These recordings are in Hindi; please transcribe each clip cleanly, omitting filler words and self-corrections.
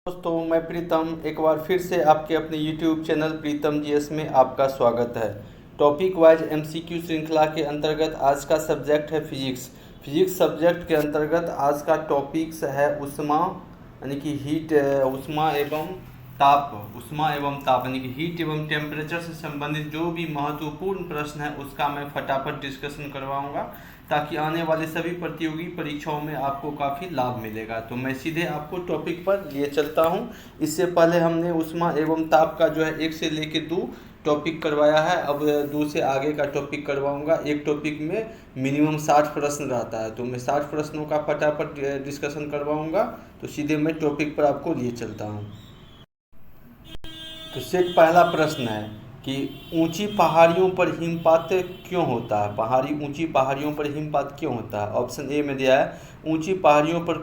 दोस्तों, मैं प्रीतम एक बार फिर से आपके अपने YouTube चैनल प्रीतम जीएस में आपका स्वागत है। टॉपिक वाइज एमसीक्यू श्रृंखला के अंतर्गत आज का सब्जेक्ट है फिजिक्स। फिजिक्स सब्जेक्ट के अंतर्गत आज का टॉपिक्स है उष्मा यानी कि हीट, उष्मा एवं ताप यानी कि हीट एवं टेम्परेचर से संबंधित जो भी महत्वपूर्ण प्रश्न है उसका मैं फटाफट डिस्कशन करवाऊंगा ताकि आने वाले सभी प्रतियोगी परीक्षाओं में आपको काफ़ी लाभ मिलेगा। तो मैं सीधे आपको टॉपिक पर लिए चलता हूं। इससे पहले हमने उष्मा एवं ताप का जो है 1 से लेकर 2 टॉपिक करवाया है। अब 2 से आगे का टॉपिक करवाऊंगा। एक टॉपिक में मिनिमम 60 प्रश्न रहता है, तो मैं 60 प्रश्नों का फटाफट डिस्कशन करवाऊंगा। तो सीधे मैं टॉपिक पर आपको लिए चलता हूँ। तो सेट पहला प्रश्न है कि ऊंची पहाड़ियों पर हिमपात क्यों होता है। ऊंची पहाड़ियों पर हिमपात क्यों होता है। ऑप्शन ए में दिया है ऊंची पहाड़ियों पर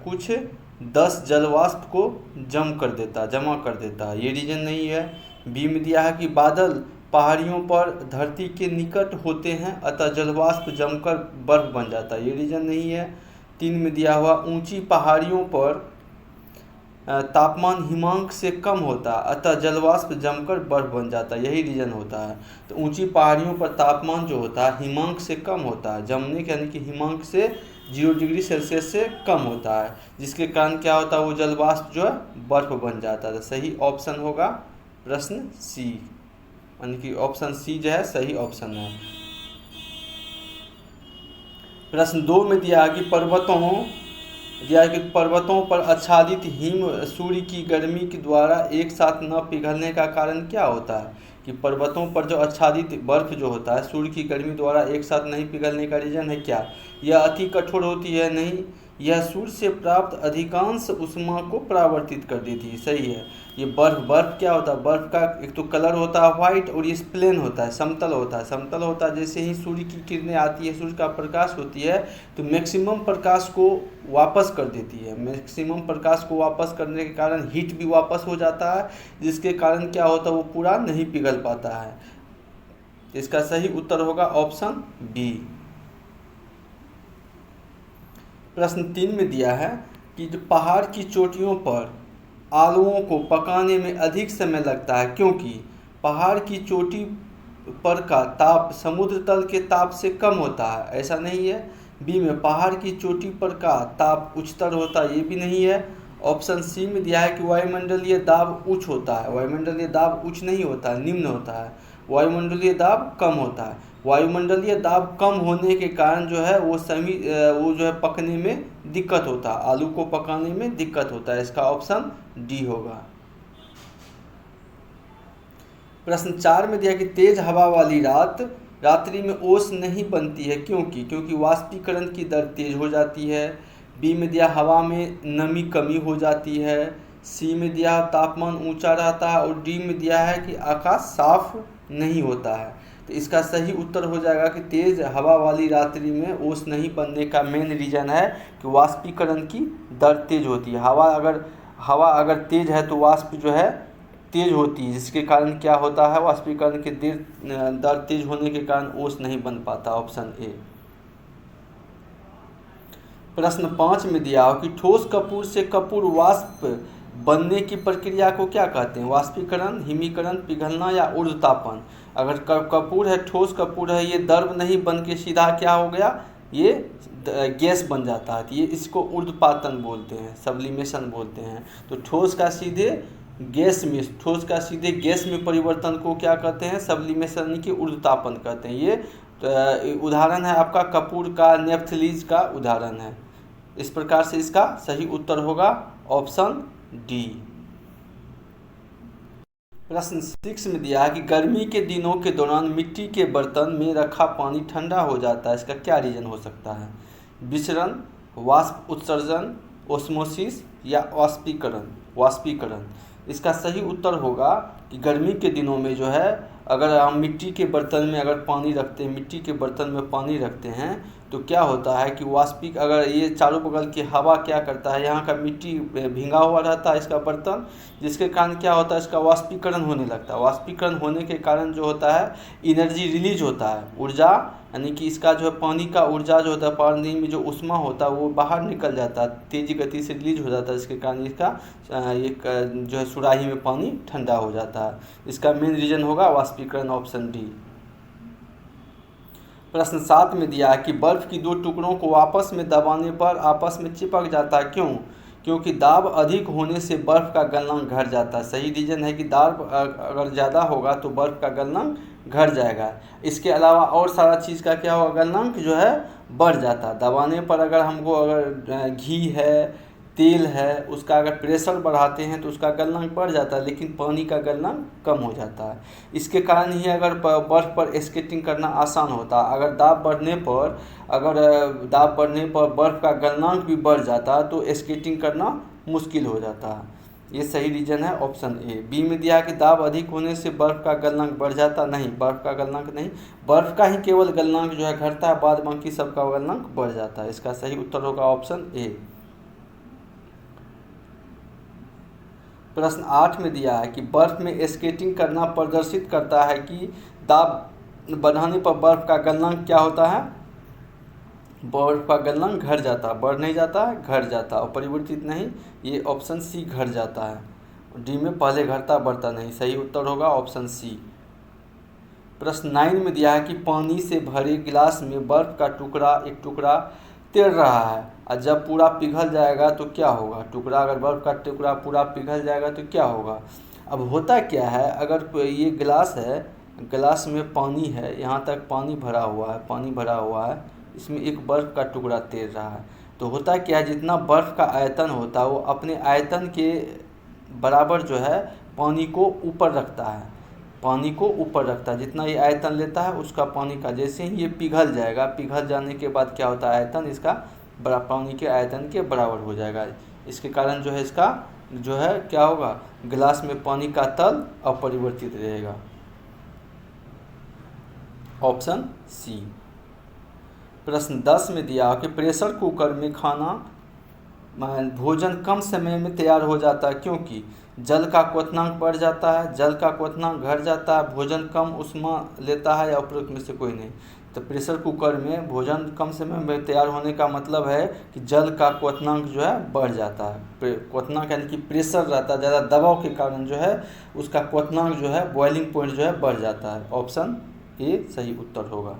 कुछ 10 जलवाष्प को जमा कर देता है, ये रीजन नहीं है। बी में दिया है कि बादल पहाड़ियों पर धरती के निकट होते हैं अतः जलवाष्प जमकर बर्फ बन जाता है, ये रीजन नहीं है। 3 में दिया हुआ ऊंची पहाड़ियों पर तापमान हिमांक से कम होता है अतः जलवाष्प जमकर बर्फ बन जाता है, यही रीजन होता है। तो ऊंची पहाड़ियों पर तापमान जो होता है हिमांक से कम होता है, जमने के यानी कि हिमांक से 0 डिग्री सेल्सियस से कम होता है, जिसके कारण क्या होता है वो जलवाष्प जो है बर्फ बन जाता है। तो सही ऑप्शन होगा प्रश्न सी, यानी कि ऑप्शन सी जो है सही ऑप्शन है। प्रश्न 2 में दिया कि पर्वतों पर आच्छादित हिम सूर्य की गर्मी के द्वारा एक साथ न पिघलने का कारण क्या होता है। कि पर्वतों पर जो आच्छादित बर्फ जो होता है सूर्य की गर्मी द्वारा एक साथ नहीं पिघलने का रीजन है क्या। यह अति कठोर होती है, नहीं, यह सूर्य से प्राप्त अधिकांश ऊष्मा को परावर्तित कर देती है, सही है। ये बर्फ क्या होता है, बर्फ का एक तो कलर होता है व्हाइट और ये प्लेन होता है, समतल होता है। जैसे ही सूर्य की किरणें आती है, सूर्य का प्रकाश होती है तो मैक्सिमम प्रकाश को वापस कर देती है। मैक्सिमम प्रकाश को वापस करने के कारण हीट भी वापस हो जाता है, जिसके कारण क्या होता है वो पूरा नहीं पिघल पाता है। इसका सही उत्तर होगा ऑप्शन बी। प्रश्न 3 में दिया है कि जो पहाड़ की चोटियों पर आलुओं को पकाने में अधिक समय लगता है क्योंकि पहाड़ की चोटी पर का ताप समुद्र तल के ताप से कम होता है, ऐसा नहीं है। बी में पहाड़ की चोटी पर का ताप उच्चतर होता है, ये भी नहीं है। ऑप्शन सी में दिया है कि वायुमंडलीय दाब उच्च होता है, वायुमंडलीय दाब उच्च नहीं होता है, निम्न होता है। वायुमंडलीय दाब कम होता है। वायुमंडलीय दाब कम होने के कारण जो है वो जो है पकने में दिक्कत होता है, आलू को पकाने में दिक्कत होता है। इसका ऑप्शन डी होगा। प्रश्न 4 में दिया कि तेज हवा वाली रात्रि में ओस नहीं बनती है क्योंकि वाष्पीकरण की दर तेज हो जाती है। बी में दिया हवा में नमी कमी हो जाती है। सी में दिया तापमान ऊंचा रहता है और डी में दिया है कि आकाश साफ नहीं होता है। तो इसका सही उत्तर हो जाएगा कि तेज हवा वाली रात्रि में ओस नहीं बनने का मेन रीजन है कि वाष्पीकरण की दर तेज होती है। हवा अगर तेज है तो वाष्प जो है तेज होती है, जिसके कारण क्या होता है वाष्पीकरण की दर तेज होने के कारण ओस नहीं बन पाता, ऑप्शन ए। प्रश्न 5 में दिया हो कि ठोस कपूर से कपूर वाष्प बनने की प्रक्रिया को क्या कहते हैं। वाष्पीकरण, हिमीकरण, पिघलना या ऊर्ध्वतापन। अगर कपूर है, ठोस कपूर है, ये द्रव नहीं बन के सीधा क्या हो गया, ये गैस बन जाता है, तो ये इसको ऊर्ध्वपातन बोलते हैं, सब्लिमेशन बोलते हैं। तो ठोस का सीधे गैस में परिवर्तन को क्या कहते हैं, सब्लिमेशन की ऊर्ध्वतापन कहते हैं। ये उदाहरण है आपका कपूर का, नेफ्थलीज का उदाहरण है। इस प्रकार से इसका सही उत्तर होगा ऑप्शन डी। प्रश्न 6 में दिया है कि गर्मी के दिनों के दौरान मिट्टी के बर्तन में रखा पानी ठंडा हो जाता है, इसका क्या रीजन हो सकता है। विसरण, वाष्प उत्सर्जन, ओस्मोसिस या वाष्पीकरण। इसका सही उत्तर होगा कि गर्मी के दिनों में जो है अगर हम मिट्टी के बर्तन में पानी रखते हैं तो क्या होता है कि अगर ये चारों बगल की हवा क्या करता है, यहाँ का मिट्टी भींगा हुआ रहता है इसका बर्तन, जिसके कारण क्या होता है इसका वाष्पीकरण होने लगता है। वाष्पीकरण होने के कारण जो होता है एनर्जी रिलीज होता है, ऊर्जा यानी कि इसका जो है पानी का ऊर्जा जो होता है, पानी में जो ऊष्मा होता है वो बाहर निकल जाता है, तेजी गति से रिलीज हो जाता है, इसके कारण इसका एक जो है सुराही में पानी ठंडा हो जाता है। इसका मेन रीजन होगा वाष्पीकरण, ऑप्शन डी। प्रश्न 7 में दिया है कि बर्फ की दो टुकड़ों को आपस में दबाने पर आपस में चिपक जाता है, क्यों? क्योंकि दाब अधिक होने से बर्फ का गलनांक घट जाता है। सही रीजन है कि दाब अगर ज़्यादा होगा तो बर्फ का गलनांक घट जाएगा। इसके अलावा और सारा चीज़ का क्या होगा, गलनांक जो है बढ़ जाता है। दबाने पर अगर हमको अगर घी है, तेल है, उसका अगर प्रेशर बढ़ाते हैं तो उसका गलनांक बढ़ जाता है, लेकिन पानी का गलनांक कम हो जाता है। इसके कारण ही अगर बर्फ़ पर स्केटिंग करना आसान होता है। अगर दाब बढ़ने पर बर्फ़ का गलनांक भी बढ़ जाता है तो स्केटिंग करना मुश्किल हो जाता है। ये सही रीजन है, ऑप्शन ए। बी में दिया कि दाब अधिक होने से बर्फ़ का गलनांक बढ़ जाता, नहीं, बर्फ़ का गलनांक नहीं, बर्फ़ का ही केवल गलनांक जो है घटता है, बाद बाकी सबका गलनांक बढ़ जाता है। इसका सही उत्तर होगा ऑप्शन ए। प्रश्न 8 में दिया है कि बर्फ़ में स्केटिंग करना प्रदर्शित करता है कि दाब बढ़ाने पर बर्फ़ का गलनांक क्या होता है, बर्फ़ का गलनांक घट जाता है, बढ़ नहीं जाता है, घट जाता है, और परिवर्तित नहीं, ये ऑप्शन सी घट जाता है। डी में पहले घटता बढ़ता नहीं, सही उत्तर होगा ऑप्शन सी। प्रश्न 9 में दिया है कि पानी से भरे गिलास में बर्फ़ का एक टुकड़ा तैर रहा है, और जब पूरा पिघल जाएगा तो क्या होगा? अगर बर्फ़ का टुकड़ा पूरा पिघल जाएगा तो क्या होगा? अब होता क्या है, अगर ये गिलास है, गिलास में पानी है, यहाँ तक पानी भरा हुआ है, इसमें एक बर्फ़ का टुकड़ा तैर रहा है, तो होता क्या है, जितना बर्फ़ का आयतन होता है वो अपने आयतन के बराबर जो है पानी को ऊपर रखता है, जितना ये आयतन लेता है उसका पानी का, जैसे ही ये पिघल जाएगा, पिघल जाने के बाद क्या होता है, आयतन इसका पानी के आयतन के बराबर हो जाएगा। इसके कारण जो है इसका जो है क्या होगा, गिलास में पानी का तल अपरिवर्तित रहेगा, ऑप्शन सी। प्रश्न 10 में दिया कि प्रेशर कुकर में भोजन कम समय में तैयार हो जाता है, क्योंकि जल का क्वथनांक बढ़ जाता है, जल का क्वथनांक घट जाता है, भोजन कम ऊष्मा लेता है, या उपरोक्त में से कोई नहीं। तो प्रेशर कुकर में भोजन कम समय में तैयार होने का मतलब है कि जल का क्वथनांक जो है बढ़ जाता है। क्वथनांक यानी कि प्रेशर रहता है, ज़्यादा दबाव के कारण जो है उसका क्वथनांक जो है, बॉइलिंग पॉइंट जो है बढ़ जाता है, ऑप्शन ए सही उत्तर होगा।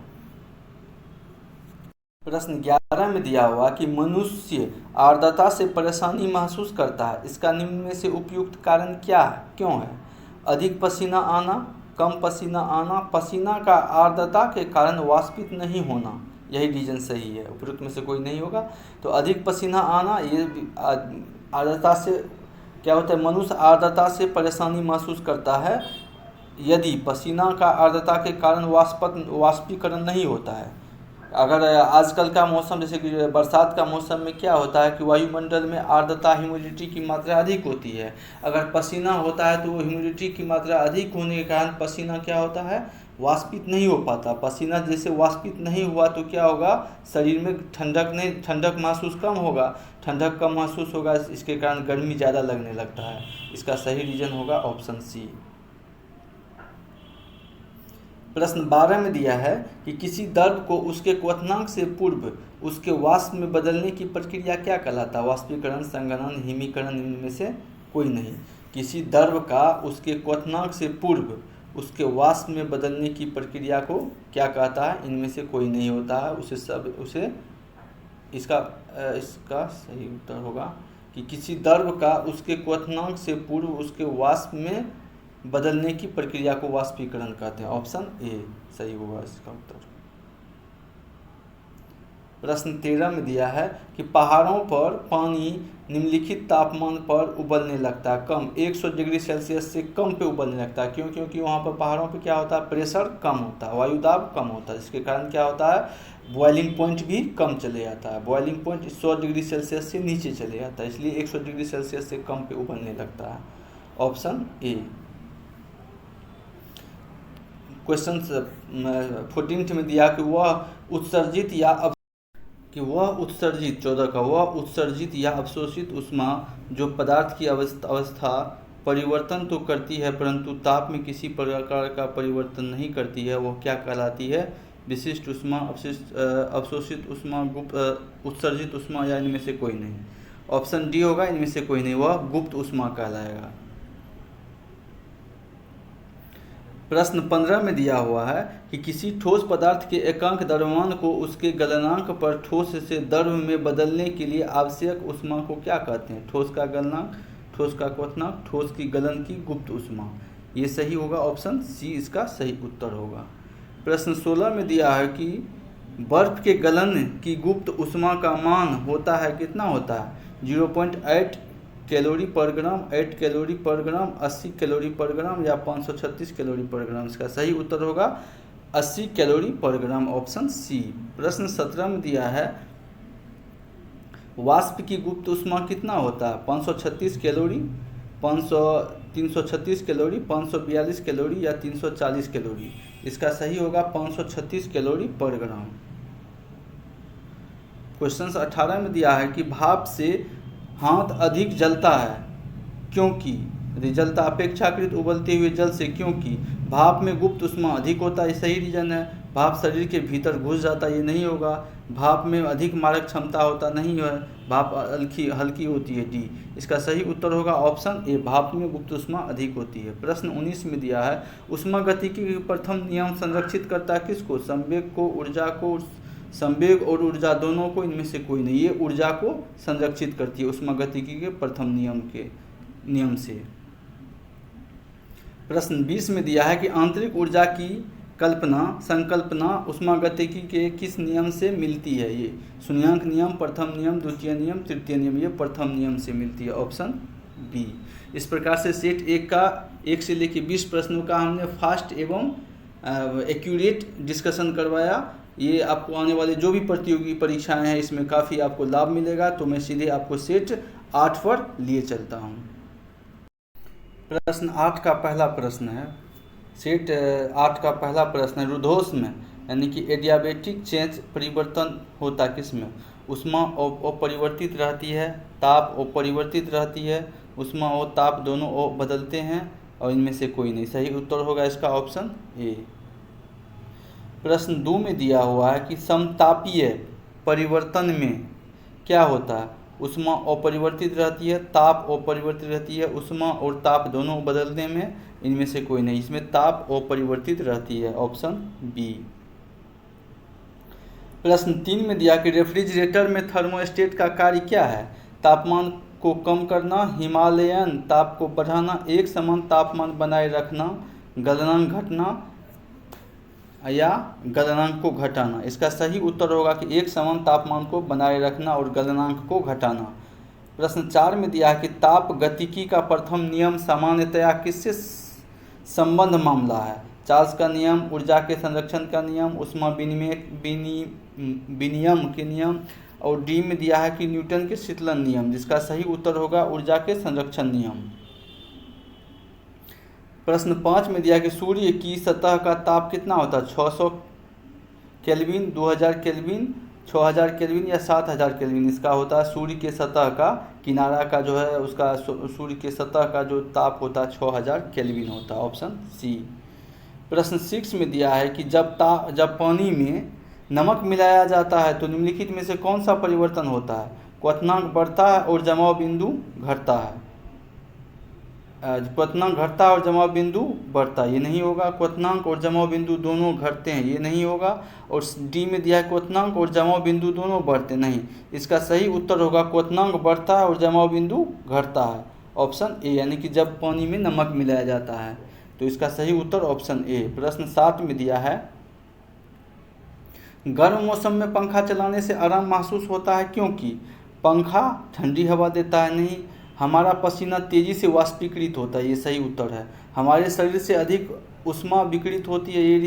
प्रश्न 11 में दिया हुआ कि मनुष्य आर्द्रता से परेशानी महसूस करता है, इसका निम्न में से उपयुक्त कारण क्या है, क्यों है? अधिक पसीना आना, कम पसीना आना, पसीना का आर्द्रता के कारण वाष्पित नहीं होना, यही रीजन सही है, उपयुक्त में से कोई नहीं होगा। तो अधिक पसीना आना, ये आर्द्रता से क्या होता है, मनुष्य आर्द्रता से परेशानी महसूस करता है यदि पसीना का आर्द्रता के कारण वाष्पीकरण नहीं होता है। अगर आजकल का मौसम जैसे कि बरसात का मौसम में क्या होता है कि वायुमंडल में आर्द्रता, ह्यूमिडिटी की मात्रा अधिक होती है। अगर पसीना होता है तो वो ह्यूमिडिटी की मात्रा अधिक होने के कारण पसीना क्या होता है, वाष्पित नहीं हो पाता। पसीना जैसे वाष्पित नहीं हुआ तो क्या होगा, शरीर में ठंडक महसूस कम होगा, ठंडक कम महसूस होगा, इसके कारण गर्मी ज़्यादा लगने लगता है। इसका सही रीजन होगा ऑप्शन सी। प्रश्न 12 में दिया है कि किसी द्रव को उसके क्वथनांक से पूर्व उसके वाष्प में बदलने की प्रक्रिया क्या कहलाता है? वाष्पीकरण, संघनन, हिमीकरण, इनमें से कोई नहीं। किसी द्रव का उसके क्वथनांक से पूर्व उसके वाष्प में बदलने की प्रक्रिया को क्या कहता है? इनमें से कोई नहीं होता है। इसका सही उत्तर होगा कि किसी द्रव का उसके क्वथनांक से पूर्व उसके वाष्प में बदलने की प्रक्रिया को वाष्पीकरण कहते हैं, ऑप्शन ए सही होगा इसका उत्तर। प्रश्न 13 में दिया है कि पहाड़ों पर पानी निम्नलिखित तापमान पर उबलने लगता है, कम 100 डिग्री सेल्सियस से कम पे उबलने लगता है, क्यों? क्योंकि वहाँ पर पहाड़ों पे क्या होता है, प्रेशर कम होता है, वायुदाब कम होता है, इसके कारण क्या होता है, बॉइलिंग पॉइंट भी कम चले जाता है। बॉइलिंग पॉइंट 100 डिग्री सेल्सियस से नीचे चले जाता है, इसलिए 100 डिग्री सेल्सियस से कम पे उबलने लगता है, ऑप्शन ए। क्वेश्चन 14 में दिया कि वह उत्सर्जित या अवशोषित ऊष्मा जो पदार्थ की अवस्था परिवर्तन तो करती है परंतु ताप में किसी प्रकार का परिवर्तन नहीं करती है, वो क्या कहलाती है? विशिष्ट ऊष्मा, अवशोषित ऊष्मा, गुप्त उत्सर्जित ऊष्मा, या इनमें से कोई नहीं? ऑप्शन डी होगा, इनमें से कोई नहीं, वह गुप्त ऊष्मा कहलाएगा। प्रश्न 15 में दिया हुआ है कि किसी ठोस पदार्थ के एकांक द्रव्यमान को उसके गलनांक पर ठोस से द्रव में बदलने के लिए आवश्यक ऊष्मा को क्या कहते हैं? ठोस का गलनांक, ठोस का क्वथनांक, ठोस की गलन की गुप्त ऊष्मा। ये सही होगा, ऑप्शन सी इसका सही उत्तर होगा। प्रश्न 16 में दिया है कि बर्फ के गलन की गुप्त ऊष्मा का मान होता है, कितना होता है? 0.8 कैलोरी पर ग्राम, 8 कैलोरी पर ग्राम, 80 कैलोरी पर ग्राम, या 536 कैलोरी पर ग्राम। इसका सही उत्तर होगा 80 कैलोरी पर ग्राम, ऑप्शन सी। प्रश्न 17 में दिया है वाष्प की गुप्त ऊष्मा कितना होता है? 536 कैलोरी, 336 कैलोरी, 542 कैलोरी, या 340 कैलोरी। इसका सही होगा 536 कैलोरी पर ग्राम। क्वेश्चन 18 में दिया है कि भाप से हाथ अधिक जलता है क्योंकि? जलता अपेक्षाकृत उबलते हुए जल से, क्योंकि भाप में गुप्त ऊष्मा अधिक होता है, सही रीजन है। भाप शरीर के भीतर घुस जाता, ये नहीं होगा। भाप में अधिक मारक क्षमता होता, नहीं है। भाप हल्की होती है, डी। इसका सही उत्तर होगा ऑप्शन ए, भाप में गुप्त ऊष्मा अधिक होती है। प्रश्न 19 में दिया है ऊष्मागतिकी के प्रथम नियम संरक्षित करता है किसको? संवेग को, ऊर्जा को, संवेग और ऊर्जा दोनों को, इनमें से कोई नहीं। ये ऊर्जा को संरक्षित करती है ऊष्मागतिकी के प्रथम नियम से। प्रश्न 20 में दिया है कि आंतरिक ऊर्जा की संकल्पना ऊष्मागतिकी के किस नियम से मिलती है? ये शून्यांक नियम, प्रथम नियम, द्वितीय नियम, तृतीय नियम। ये प्रथम नियम से मिलती है, ऑप्शन बी। इस प्रकार से सेट 1 से लेकर 20 प्रश्नों का हमने फास्ट एवं एक्यूरेट डिस्कशन करवाया। ये आपको आने वाले जो भी प्रतियोगी परीक्षाएं हैं इसमें काफ़ी आपको लाभ मिलेगा। तो मैं सीधे आपको सेट 8 पर लिए चलता हूँ। प्रश्न 8 का पहला प्रश्न है, सेट 8 का पहला प्रश्न है, रुद्धोष्म में यानी कि एडियाबेटिक चेंज परिवर्तन होता किस में? ऊष्मा अपरिवर्तित रहती है, ताप अपरिवर्तित रहती है, ऊष्मा और ताप दोनों बदलते हैं, और इनमें से कोई नहीं। सही उत्तर होगा इसका ऑप्शन ए। प्रश्न 2 में दिया हुआ है कि समतापीय परिवर्तन में क्या होता है? ऊष्मा अपरिवर्तित रहती है, ताप अपरिवर्तित रहती है, ऊष्मा और ताप दोनों बदलने में, इनमें से कोई नहीं। इसमें ताप अपरिवर्तित रहती है, ऑप्शन बी। प्रश्न 3 में दिया कि रेफ्रिजरेटर में थर्मोस्टेट का कार्य क्या है? तापमान को कम करना, हिमालयन ताप को बढ़ाना, एक समान तापमान बनाए रखना, गलनांक घटना, या गलनांक को घटाना। इसका सही उत्तर होगा कि एक समान तापमान को बनाए रखना और गलनांक को घटाना। प्रश्न 4 में दिया है कि ताप गतिकी का प्रथम नियम सामान्यतया किससे संबंध मामला है? चार्ल्स का नियम, ऊर्जा के संरक्षण का नियम, ऊष्मा विनिमय के नियम, और डी में दिया है कि न्यूटन के शीतलन नियम। जिसका सही उत्तर होगा ऊर्जा के संरक्षण नियम। प्रश्न 5 में दिया कि सूर्य की सतह का ताप कितना होता है? 600 केल्विन, 2000 केल्विन, 6000 केल्विन, या 7000 केल्विन। इसका होता है सूर्य के सतह का, किनारा का जो है उसका सूर्य के सतह का जो ताप होता है 6000 केल्विन होता है, ऑप्शन सी। प्रश्न 6 में दिया है कि जब पानी में नमक मिलाया जाता है तो निम्नलिखित में से कौन सा परिवर्तन होता है? क्वथनांक बढ़ता है और जमाव बिंदु घटता है। क्वथनांक घटता है और जमाव बिंदु बढ़ता है, ये नहीं होगा। क्वथनांक और जमाव बिंदु दोनों घटते हैं, ये नहीं होगा। और डी में दिया है क्वथनांक और जमाव बिंदु दोनों बढ़ते, नहीं। इसका सही उत्तर होगा क्वथनांक बढ़ता है और जमाव बिंदु घटता है, ऑप्शन ए। यानी कि जब पानी में नमक मिलाया जाता है, तो इसका सही उत्तर ऑप्शन ए। प्रश्न 7 में दिया है गर्म मौसम में पंखा चलाने से आराम महसूस होता है क्योंकि? पंखा ठंडी हवा देता है, नहीं। हमारा पसीना तेज़ी से वाष्पीकृत होता है, ये सही उत्तर है। हमारे शरीर से अधिक ऊष्मा विकृत होती है, ये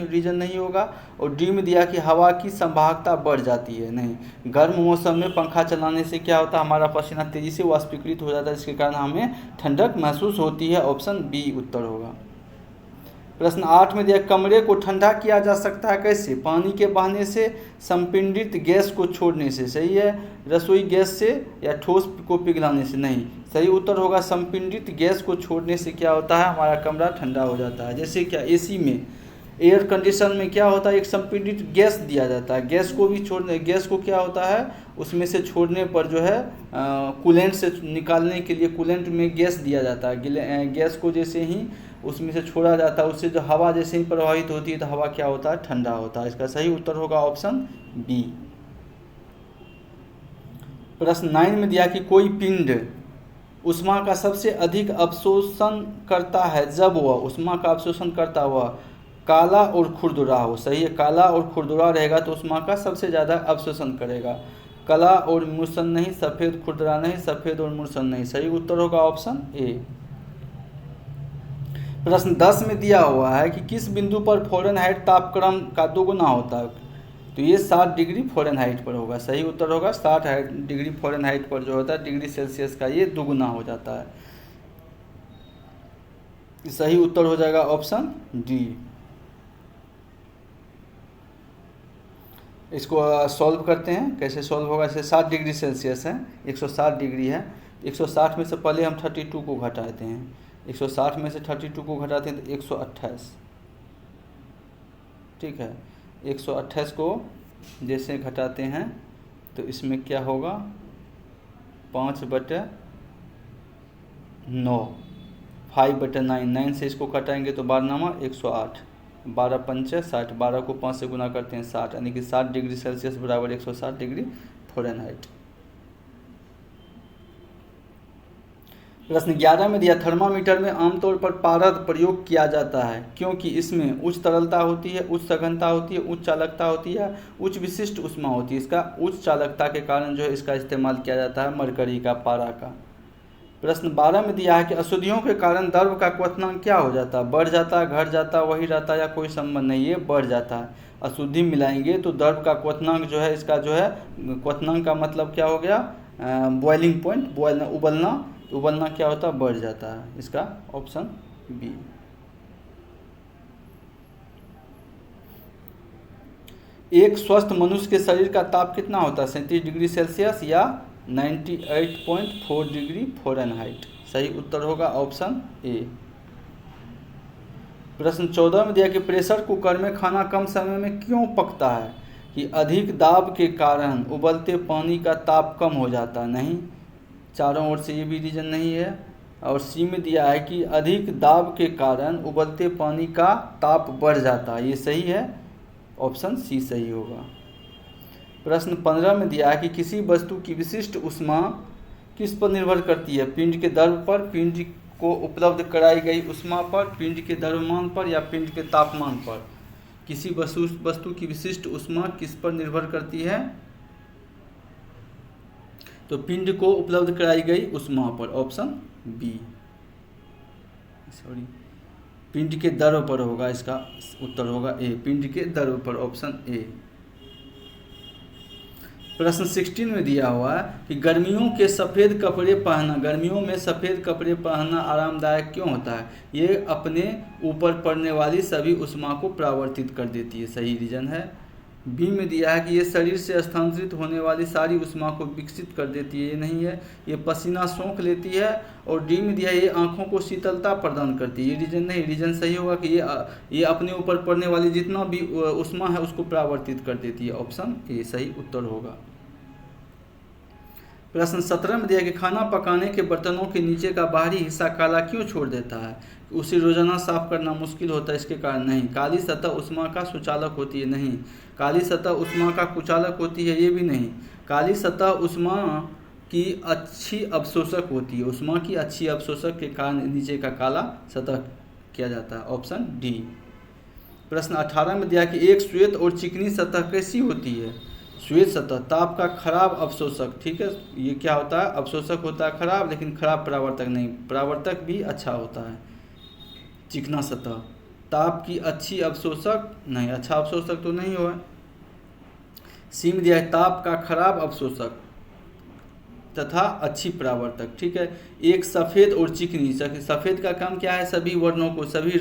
रीजन नहीं होगा। और डी में दिया कि हवा की संवाहकता बढ़ जाती है, नहीं। गर्म मौसम में पंखा चलाने से क्या होता है? हमारा पसीना तेज़ी से वाष्पीकृत हो जाता है, इसके कारण हमें ठंडक महसूस होती है, ऑप्शन बी उत्तर होगा। प्रश्न 8 में दिया कमरे को ठंडा किया जा सकता है कैसे? पानी के बहने से, संपीड़ित गैस को छोड़ने से, सही है। रसोई गैस से, या ठोस को पिघलाने से, नहीं। सही उत्तर होगा संपीड़ित गैस को छोड़ने से क्या होता है? हमारा कमरा ठंडा हो जाता है। जैसे क्या एयर कंडीशन में क्या होता है, एक संपीड़ित गैस दिया जाता है, गैस को भी छोड़ने, गैस को क्या होता है उसमें से छोड़ने पर जो है कूलेंट से निकालने के लिए कूलेंट में गैस दिया जाता है। गैस को जैसे ही उसमें से छोड़ा जाता है, उससे जो हवा जैसे ही प्रवाहित होती है तो हवा क्या होता है, ठंडा होता है। इसका सही उत्तर होगा ऑप्शन बी। प्रश्न 9 में दिया कि कोई पिंड उष्मा का सबसे अधिक अवशोषण करता है जब वह उष्मा का अवशोषण करता हुआ काला और खुरदुरा हो। सही है, काला और खुरदुरा रहेगा तो उष्मा का सबसे ज़्यादा अवशोषण करेगा। काला और मूर्छन नहीं, सफ़ेद खुरदुरा नहीं, सफ़ेद और मूर्छन नहीं। सही उत्तर होगा ऑप्शन ए। प्रश्न 10 में दिया हुआ है कि किस बिंदु पर फ़ारेनहाइट तापक्रम का दोगुना होता है, तो ये 7 डिग्री फ़ारेनहाइट पर होगा। सही उत्तर होगा 60 डिग्री फ़ारेनहाइट पर जो होता है डिग्री सेल्सियस का ये दोगुना हो जाता है। सही उत्तर हो जाएगा ऑप्शन डी। इसको सॉल्व करते हैं, कैसे सॉल्व होगा। इसे 7 डिग्री सेल्सियस है, 160 डिग्री है, 160 में से पहले हम 32 को घटाते हैं, 160 में से 32 को घटाते हैं तो 128। ठीक है, 128 को जैसे घटाते हैं तो इसमें क्या होगा 5/9, 5/9, 9 से इसको घटाएंगे तो 12 108, 12 पंचे 60, 12 को 5 से गुना करते हैं 60, यानी कि 60 डिग्री सेल्सियस बराबर 160 डिग्री फ़ारेनहाइट। प्रश्न 11 में दिया थर्मामीटर में आमतौर पर पारद प्रयोग किया जाता है क्योंकि इसमें उच्च तरलता होती है, उच्च सघनता होती है, उच्च चालकता होती है, उच्च विशिष्ट ऊष्मा होती है। इसका उच्च चालकता के कारण जो है इसका इस्तेमाल किया जाता है मरकरी का, पारा का। प्रश्न 12 में दिया है कि अशुद्धियों के कारण द्रव का क्वथनांक क्या हो जाता है, बढ़ जाता है, घट जाता है, वही रहता है या कोई संबंध नहीं, ये बढ़ जाता है। अशुद्धि मिलाएंगे तो द्रव का क्वथनांक जो है, इसका जो है क्वथनांक का मतलब क्या हो गया, बॉइलिंग पॉइंट, बॉयल उबलना, तो उबलना क्या होता है, बढ़ जाता है। इसका ऑप्शन बी। एक स्वस्थ मनुष्य के शरीर का ताप कितना होता है, 37 डिग्री सेल्सियस या 98.4 डिग्री फ़ारेनहाइट। सही उत्तर होगा ऑप्शन ए। प्रश्न 14 में दिया कि प्रेशर कुकर में खाना कम समय में क्यों पकता है, कि अधिक दाब के कारण उबलते पानी का ताप कम हो जाता है, नहीं, चारों ओर से ये भी रीजन नहीं है। और सी में दिया है कि अधिक दाब के कारण उबलते पानी का ताप बढ़ जाता है, ये सही है, ऑप्शन सी सही होगा। प्रश्न 15 में दिया है कि किसी वस्तु की विशिष्ट ऊष्मा किस पर निर्भर करती है, पिंड के द्रव्य पर, पिंड को उपलब्ध कराई गई ऊष्मा पर, पिंड के द्रव्यमान पर या पिंड के तापमान पर। किसी वस्तु की विशिष्ट ऊष्मा किस पर निर्भर करती है, तो पिंड को उपलब्ध कराई गई ऊष्मा पर, ऑप्शन बी। सॉरी, पिंड के द्रव्य पर होगा, इसका उत्तर होगा ए, पिंड के द्रव्य पर, ऑप्शन ए। प्रश्न 16 में दिया हुआ है कि गर्मियों में सफ़ेद कपड़े पहनना आरामदायक क्यों होता है, ये अपने ऊपर पड़ने वाली सभी ऊष्मा को परावर्तित कर देती है, सही रीजन है। बी में दिया है कि ये शरीर से स्थानांतरित होने वाली सारी ऊष्मा को विकसित कर देती है, ये नहीं है। ये पसीना सोख लेती है। और डी में दिया है ये आँखों को शीतलता प्रदान करती है, ये रीजन नहीं, रीजन सही होगा कि ये अपने ऊपर पड़ने वाली जितना भी ऊष्मा है उसको परावर्तित कर देती है, ऑप्शन ए सही उत्तर होगा। प्रश्न 17 में दिया कि खाना पकाने के बर्तनों के नीचे का बाहरी हिस्सा काला क्यों छोड़ देता है, उसे रोजाना साफ करना मुश्किल होता है, इसके कारण नहीं। काली सतह ऊष्मा का सुचालक होती है, नहीं। काली सतह ऊष्मा का कुचालक होती है, ये भी नहीं। काली सतह ऊष्मा की अच्छी अवशोषक होती है, ऊष्मा की अच्छी अवशोषक के कारण नीचे का काला सतह किया जाता है, ऑप्शन डी। प्रश्न 18 में दिया कि एक श्वेत और चिकनी सतह कैसी होती है, श्वेत सतह ताप का खराब अवशोषक, ठीक है, ये क्या होता है, अवशोषक होता है खराब, लेकिन खराब परावर्तक नहीं, परावर्तक भी अच्छा होता है। चिकना सतह ताप की अच्छी अवशोषक नहीं, अच्छा अवशोषक तो नहीं हो। सी में दिया है ताप का खराब अवशोषक तथा अच्छी परावर्तक, ठीक है। एक सफ़ेद और चिकनी, सफ़ेद का काम क्या है, सभी वर्णों को, सभी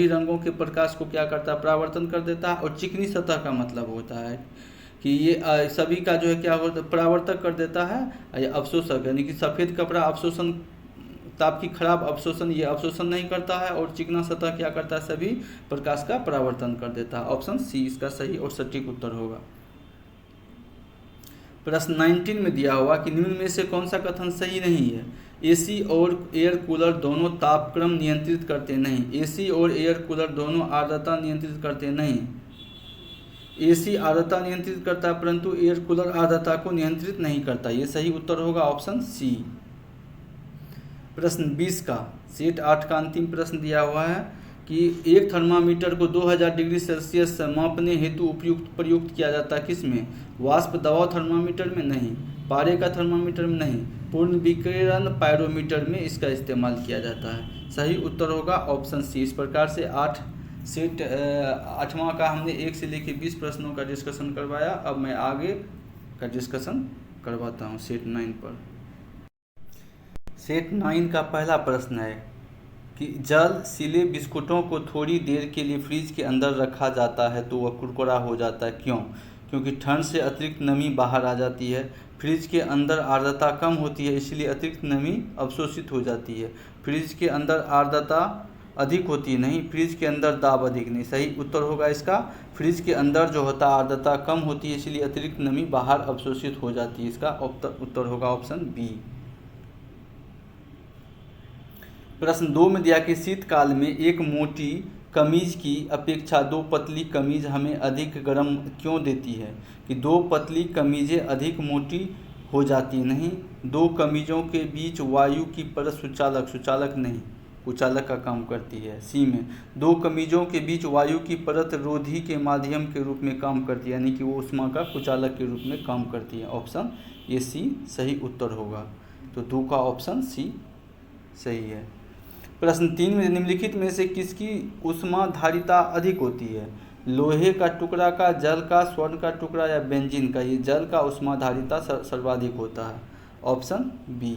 रंगों के प्रकाश को क्या करता है, परावर्तन कर देता है। और चिकनी सतह का मतलब होता है कि ये सभी का जो है क्या होता है, परावर्तक कर देता है, या अवशोषक, यानी कि सफ़ेद कपड़ा अवशोषण ताप की खराब अवशोषण ये अवशोषण नहीं करता है, और चिकना सतह क्या करता है, सभी प्रकाश का परावर्तन कर देता है। ऑप्शन सी इसका सही और सटीक उत्तर होगा। प्रश्न 19 में दिया हुआ कि निम्न में से कौन सा कथन सही नहीं है। एसी और एयर कूलर दोनों तापक्रम नियंत्रित करते नहीं। एसी और एयर कूलर दोनों आर्द्रता नियंत्रित करते नहीं। एसी आर्द्रता नियंत्रित करता है परंतु एयर कूलर आर्द्रता को नियंत्रित नहीं करता। ये सही उत्तर होगा ऑप्शन सी। प्रश्न 20 का सेट 8 का अंतिम प्रश्न दिया हुआ है कि एक थर्मामीटर को 2000 डिग्री सेल्सियस मापने हेतु प्रयुक्त किया जाता है किसमें। वाष्प दबाव थर्मामीटर में नहीं, पारे का थर्मामीटर में नहीं, पूर्ण विकिरण पायरोमीटर में इसका इस्तेमाल किया जाता है। सही उत्तर होगा ऑप्शन सी। इस प्रकार से 8वां का हमने 1 से लेकर 20 प्रश्नों का डिस्कशन करवाया। अब मैं आगे का डिस्कशन करवाता हूँ सेट 9 पर। सेट 9 का पहला प्रश्न है कि जल सिले बिस्कुटों को थोड़ी देर के लिए फ्रिज के अंदर रखा जाता है तो वह कुरकुरा हो जाता है, क्यों। क्योंकि ठंड से अतिरिक्त नमी बाहर आ जाती है। फ्रिज के अंदर आर्द्रता कम होती है इसलिए अतिरिक्त नमी अवशोषित हो जाती है। फ्रिज के अंदर आर्द्रता अधिक होती है, नहीं, फ्रिज के अंदर दाब अधिक नहीं। सही उत्तर होगा इसका, फ्रिज के अंदर जो होता है आर्द्रता कम होती है इसलिए अतिरिक्त नमी बाहर अवशोषित हो जाती है। इसका उत्तर होगा ऑप्शन बी। प्रश्न 2 में दिया कि शीतकाल में एक मोटी कमीज की अपेक्षा 2 पतली कमीज हमें अधिक गर्म क्यों देती है। कि 2 पतली कमीजें अधिक मोटी हो जाती नहीं, 2 कमीजों के बीच वायु की परत सुचालक नहीं, कुचालक का काम करती है। सी में 2 कमीजों के बीच वायु की परत रोधी के माध्यम के रूप में काम करती है, यानी कि वो ऊष्मा का कुचालक के रूप में काम करती है। ऑप्शन ये सी सही उत्तर होगा। तो 2 का ऑप्शन सी सही है। प्रश्न 3 में निम्नलिखित में से किसकी ऊष्माधारिता अधिक होती है। लोहे का टुकड़ा का, जल का, स्वर्ण का टुकड़ा या बेंजीन का। ये जल का ऊष्माधारिता सर्वाधिक होता है। Option B.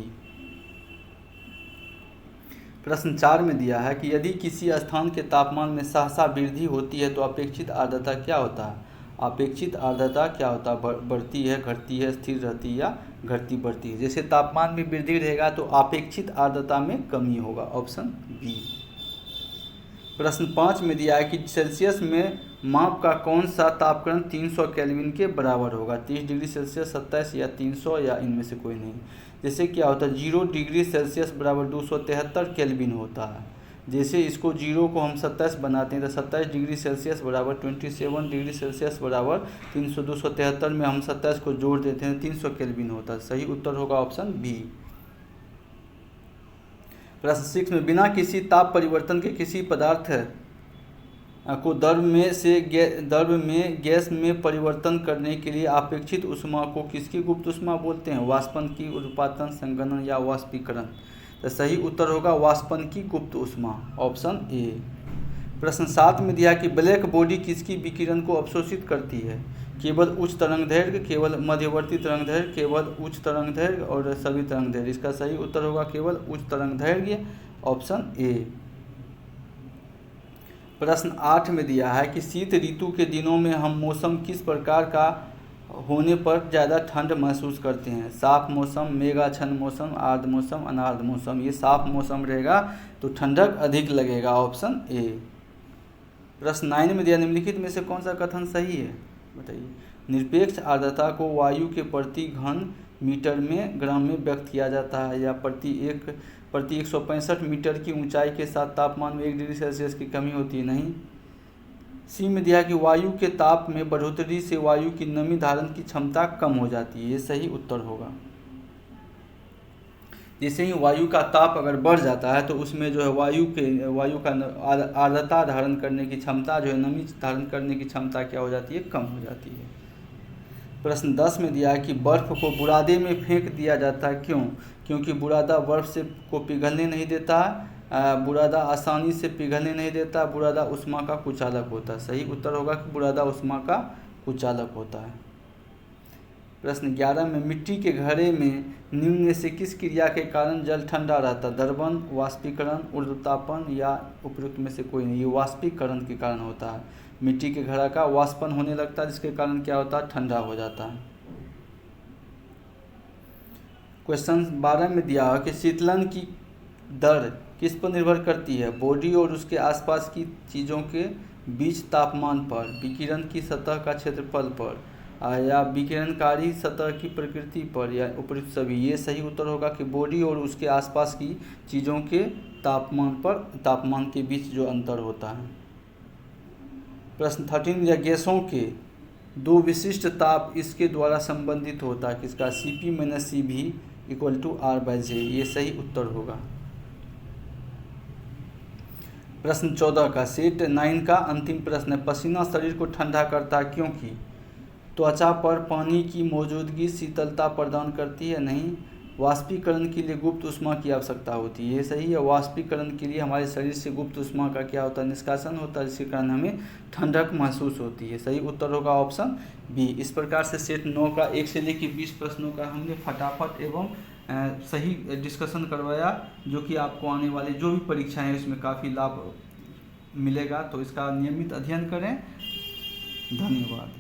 प्रश्न 4 में दिया है कि यदि किसी स्थान के तापमान में सहसा वृद्धि होती है तो अपेक्षित आर्द्रता क्या होता है। अपेक्षित आर्द्रता क्या होता है, बढ़ती है, घटती है, स्थिर रहती है या घटती बढ़ती है। जैसे तापमान में वृद्धि रहेगा तो अपेक्षित आर्द्रता में कमी होगा। Option B. प्रश्न 5 में दिया है कि सेल्सियस में माप का कौन सा तापक्रम 300 केल्विन के बराबर होगा। 30 डिग्री सेल्सियस, 27 या 300 या इनमें से कोई नहीं। जैसे क्या होता है 0 डिग्री सेल्सियस बराबर 273 केल्विन होता है। जैसे इसको 0 को हम 27 बनाते हैं तो 27 डिग्री सेल्सियस बराबर 27 डिग्री सेल्सियस बराबर 300, 273 में हम 27 को जोड़ देते हैं 300 केल्विन होता है। सही उत्तर होगा ऑप्शन बी। प्रश्न 6 में बिना किसी ताप परिवर्तन के किसी पदार्थ को द्रव में गैस में परिवर्तन करने के लिए अपेक्षित ऊष्मा को किसकी गुप्त ऊष्मा बोलते हैं। वाष्पन की, उत्पादन, संघनन या वाष्पीकरण। तो सही उत्तर होगा वाष्पन की गुप्त ऊष्मा। Option A. प्रश्न 7 में दिया कि ब्लैक बॉडी किसकी विकिरण को अवशोषित करती है। केवल उच्च तरंग दैर्घ्य, केवल मध्यवर्ती तरंग दैर्घ्य, केवल उच्च तरंग दैर्घ्य और सभी तरंग दैर्घ्य। इसका सही उत्तर होगा केवल उच्च तरंग दैर्घ्य। Option A. प्रश्न 8 में दिया है कि शीत ऋतु के दिनों में हम मौसम किस प्रकार का होने पर ज़्यादा ठंड महसूस करते हैं। साफ मौसम, मेघाच्छन्न मौसम, आर्द्र मौसम, अनार्द्र मौसम। ये साफ मौसम रहेगा तो ठंडक अधिक लगेगा। Option A. प्रश्न 9 में दिया निम्नलिखित में से कौन सा कथन सही है, बताइए। निरपेक्ष आर्द्रता को वायु के प्रति घन मीटर में ग्राम में व्यक्त किया जाता है या प्रति 165 मीटर की ऊंचाई के साथ तापमान में 1 डिग्री सेल्सियस की कमी होती है, नहीं। सी में दिया कि वायु के ताप में बढ़ोतरी से वायु की नमी धारण की क्षमता कम हो जाती है। ये सही उत्तर होगा। जैसे ही वायु का ताप अगर बढ़ जाता है तो उसमें जो है वायु का आर्द्रता धारण करने की क्षमता जो है, नमी धारण करने की क्षमता क्या हो जाती है, कम हो जाती है। प्रश्न 10 में दिया है कि बर्फ़ को बुरादे में फेंक दिया जाता है, क्यों। क्योंकि बुरादा बर्फ़ से को पिघलने नहीं देता है, बुरादा आसानी से पिघलने नहीं देता, बुरादा ऊष्मा का कुचालक होता है। सही उत्तर होगा कि बुरादा ऊष्मा का कुचालक होता है। प्रश्न 11 में मिट्टी के घड़े में निम्न में से किस क्रिया के कारण जल ठंडा रहता है। द्रवण, वाष्पीकरण, ऊर्ध्वतापन या उपयुक्त में से कोई नहीं। ये वाष्पीकरण के कारण होता है। मिट्टी के घड़ा का वाष्पन होने लगता है जिसके कारण क्या होता है, ठंडा हो जाता है। क्वेश्चन 12 में दिया है कि शीतलन की दर किस पर निर्भर करती है? बॉडी और उसके आसपास की चीज़ों के बीच तापमान पर, विकिरण की सतह का क्षेत्रफल पर, या विकिरणकारी सतह की प्रकृति पर, या उपयुक्त सभी। ये सही उत्तर होगा कि बॉडी और उसके आसपास की चीज़ों के तापमान पर, तापमान के बीच जो अंतर होता है। प्रश्न 13, या गैसों के दो विशिष्ट ताप इसके द्वारा संबंधित होता है किसका? Cp - Cv = R/J। ये सही उत्तर होगा। प्रश्न 14 का सेट 9 का अंतिम प्रश्न है, पसीना शरीर को ठंडा करता है क्योंकि त्वचा पर पानी की मौजूदगी शीतलता प्रदान करती है, नहीं। वाष्पीकरण के लिए गुप्त ऊष्मा की आवश्यकता होती है, ये सही है। वाष्पीकरण के लिए हमारे शरीर से गुप्त ऊष्मा का क्या होता है? निष्कासन होता है, जिसके कारण हमें ठंडक महसूस होती है। सही उत्तर होगा ऑप्शन बी। इस प्रकार से सेट 9 का 1 से लेकर 20 प्रश्नों का हमने फटाफट एवं सही डिस्कशन करवाया, जो कि आपको आने वाली जो भी परीक्षाएं हैं उसमें काफ़ी लाभ मिलेगा। तो इसका नियमित अध्ययन करें। धन्यवाद।